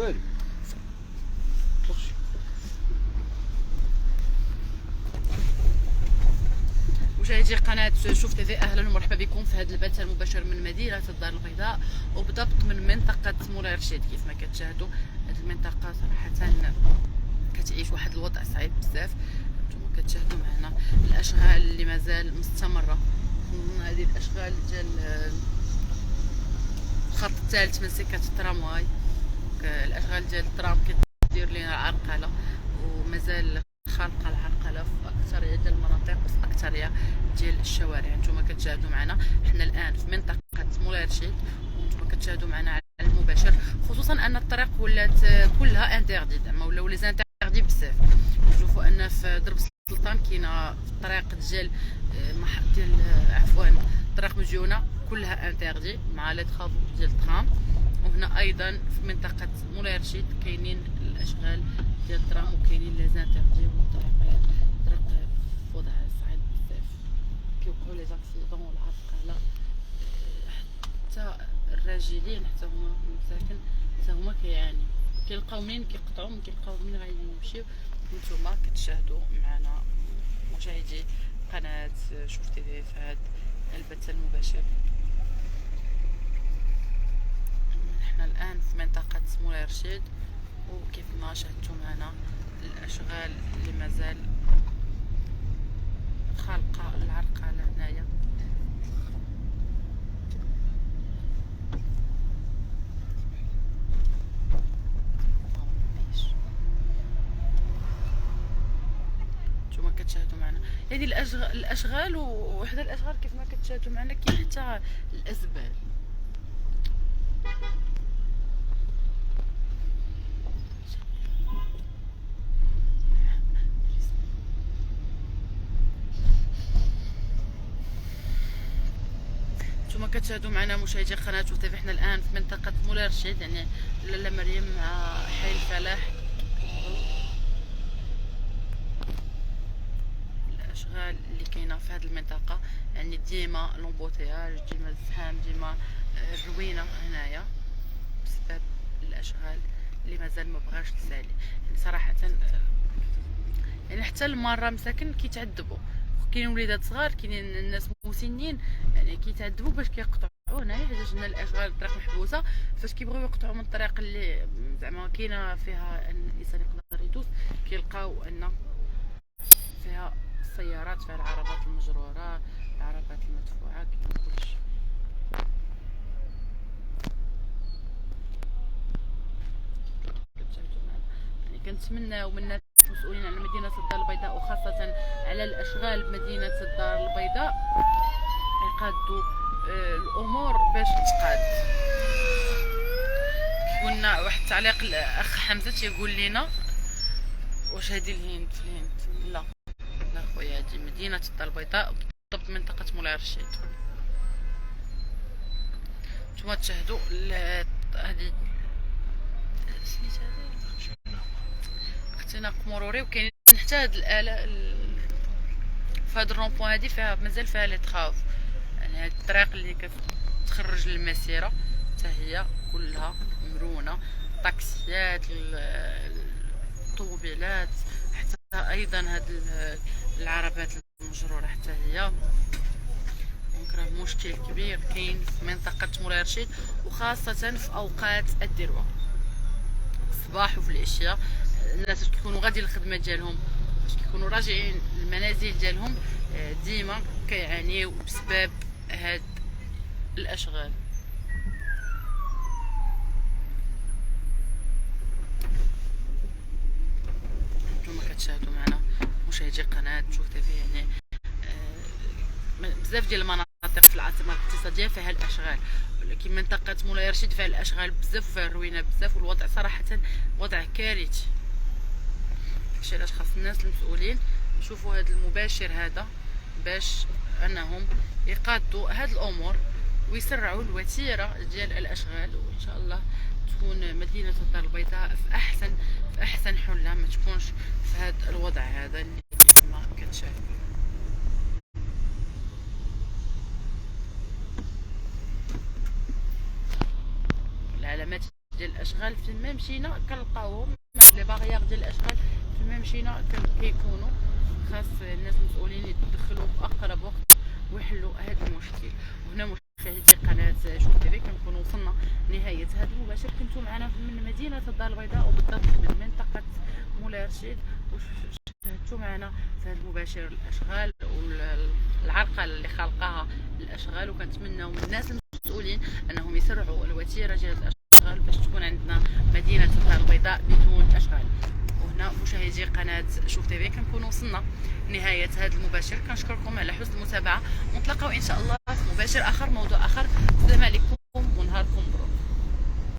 بالي. مشاهدي قناة شوف تيفي، اهلا ومرحبا بكم في هذا البث المباشر من مدينة الدار البيضاء، وبالضبط من منطقة مولاي رشيد. كيف ما كتشاهدوا هذه المنطقة صراحة كتعيش واحد الوضع صعيب بزاف. نتوما كتشاهدوا معنا الاشغال اللي مازال مستمرة. هذه الاشغال ديال الخط الثالث من سكة الترامواي. الاشغال ديال الترام كدير لنا عرقلة، ومازال خالقه العرقله في اكثريه ديال المناطق وفي اكثريه ديال الشوارع. نتوما كتشاهدوا معنا حنا الان في منطقه مولاي رشيد، وانتم كتشاهدوا معنا على المباشر، خصوصا ان الطريق ولات كلها انتردي، زعما ولاو لي انتردي بزاف. نشوفوا ان في درب السلطان كاينه في الطريق ديال ديال عفوا طريق مزيونه كلها انتردي مع لي طرافو ديال الترام. وهنا ايضا في منطقه مولاي رشيد كاينين الاشغال ديال الترام وكاينين لي زانتردي، والطريق في وضع صعيب بزاف. كيوقعوا لي زاكسيدون والعرقله، حتى الراجلين حتى هما المساكن حتى هما كيعانيو، كيلقاو منين كيقطعوا، ما كيلقاو منين غيمشيو. نتوما كتشاهدوا معنا مشاهدي قناه شوف تيفي في هذا البث المباشر. نحن الان في منطقه مولاي رشيد، وكيف ما شاهدتم معنا الاشغال اللي مازال خالقه العرقله هنايا. نتوما كتشاهدوا معنا هذه الاشغال، وحده الاشغال كيف ما كتشاهدوا معنا كاين حتى الازبال. نتوما كتشاهدوا معنا مشاهدي قناه شوف تيفي، حنا الان في منطقه مولاي رشيد، يعني لاله مريم مع حي الفلاح. الاشغال اللي كاينه في هذه المنطقه، يعني ديما لومبوتياج، ديما الزحام، ديما الروينه هنايا بسبب الاشغال اللي مازال ما بغاش تسالي. يعني صراحه يعني حتى المره مساكن كيتعذبوا، كاين وليدات صغار، كاينين الناس مسنين، يعني كيتعذبوا باش كيقطعوا هنايا حيت جبنا الاشغال الطريق محبوسه. فاش كيبغيو يقطعوا من الطريق اللي زعما كاينه فيها ان الانسان يقدر يدوز، كيلقاو ان فيها السيارات، فيها العربات المجروره، العربات المدفوعه، كاين كلشي. يعني كنتمناو من الناس المسؤولين على مدينه الدار البيضاء، وخاصه على الاشغال بمدينه الدار البيضاء، يقادوا الامور باش تقاد. قلنا واحد التعليق الاخ حمزه تيقول لنا واش هذه الهند في الهند؟ لا لا خويا، هذه مدينه الدار البيضاء، بالضبط منطقه مولاي رشيد. نتوما تشاهدوا هذه اختناق مروري، وكاين حتى هاد الاله في هاد الرومبوان هادي فيها مازال فيها لي طراف. يعني هاد الطريق اللي كتخرج للمسيره حتى هي كلها مرونه، طاكسيات، الطوموبيلات، حتى ايضا هاد العربات المجروره حتى هي. دونك راه مشكل كبير كاين في منطقه مولاي رشيد، وخاصه في اوقات الذروه، الصباح وفي العشيه. الناس كيكونوا غادي للخدمه ديالهم، باش كيكونوا راجعين للمنازل ديالهم، ديما كيعانيو بسبب هاد الاشغال. نتوما كتشاهدوا معنا مشاهدي قناه شوف تيفي، يعني بزاف ديال المناطق في العاصمه الاقتصاديه فيها الاشغال، ولكن منطقه مولاي رشيد فيها الاشغال بزاف وفيها الروينه بزاف، والوضع صراحه وضع كارثي. داكشي علاش خاص الناس المسؤولين يشوفوا هذا المباشر هذا باش انهم يقادوا هاد الامور ويسرعوا الوتيره ديال الاشغال، وان شاء الله تكون مدينه الدار البيضاء في احسن حله، ما تكونش في هذا الوضع هذا اللي كما كتشاهدوا. العلامات ديال الاشغال فين ما مشينا كنلقاوهم، لي باغيير ديال الاشغال فين ما مشينا كيكونوا. خاص الناس المسؤولين يتدخلوا في اقرب وقت ويحلوا هذا المشكل. وهنا مشاهدي قناه شوف تي في كنكونوا وصلنا نهايه هذا المباشر. كنتو معنا من مدينه الدار البيضاء وبالضبط من منطقه مولاي رشيد، وشاهدتوا معنا في هذا المباشر الاشغال والعرقله اللي خلقها الاشغال. وكنتمناو من الناس المسؤولين انهم يسرعوا الوتيره ديال الاشغال باش تكون عندنا مدينه الدار البيضاء بدون اشغال. وهنا مشاهدي قناه شوف تي في كنكون وصلنا نهايه هذا المباشر. كنشكركم على حسن المتابعه، ونتلاقاو ان شاء الله في مباشر اخر، موضوع اخر. السلام عليكم.